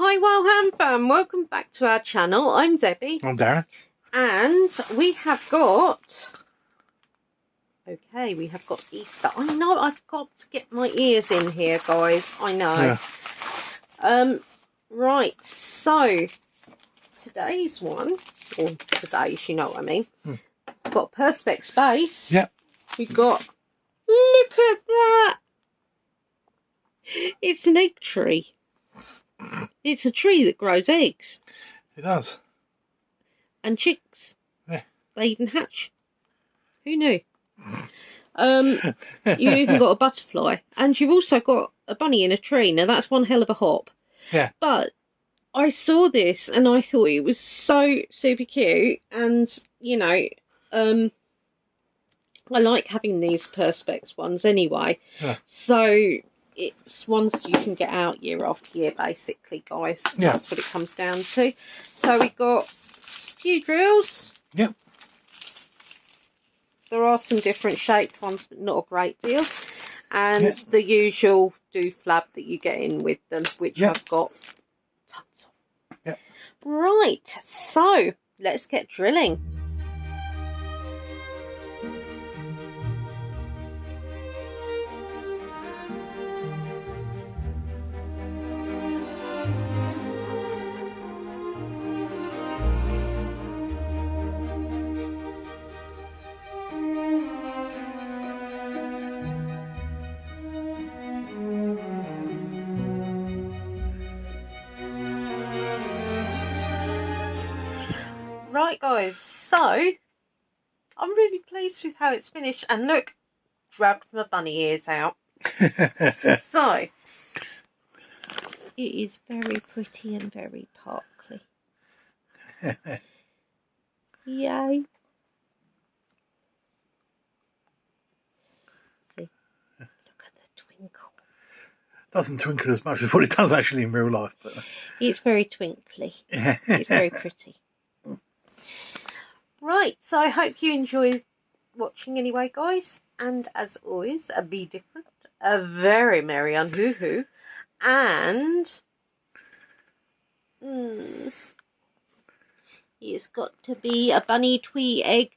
Hi Wildham fam, welcome back to our channel. I'm Debbie. I'm Darren. And we have got... Okay, we have got Easter. I know I've got to get my ears in here, guys. I know. Yeah. Right, so today's one, or today's, you know what I mean. We've got Perspex Space. Yep. We got... Look at that! It's an egg tree. It's a tree that grows eggs. It does. And chicks. Yeah. They even hatch. Who knew? You even got a butterfly. And you've also got a bunny in a tree. Now that's one hell of a hop. Yeah. But I saw this and I thought it was so super cute. And, you know, I like having these Perspex ones anyway. Yeah. So... it's ones that you can get out year after year, basically, guys. Yeah. That's what it comes down to. So we've got a few drills. Yep. There are some different shaped ones, but not a great deal. And the usual do-flab that you get in with them, which I've got tons of. Yep. Right, so let's get drilling. Right guys, so I'm really pleased with how it's finished, and look, grabbed my bunny ears out. So it is very pretty and very sparkly. Yay. See, look at the twinkle. Doesn't twinkle as much as what it does actually in real life, but it's very twinkly. It's very pretty. Right, so I hope you enjoyed watching anyway, guys. And as always, be different, a very merry unhoo-hoo, and it's got to be a bunny twee egg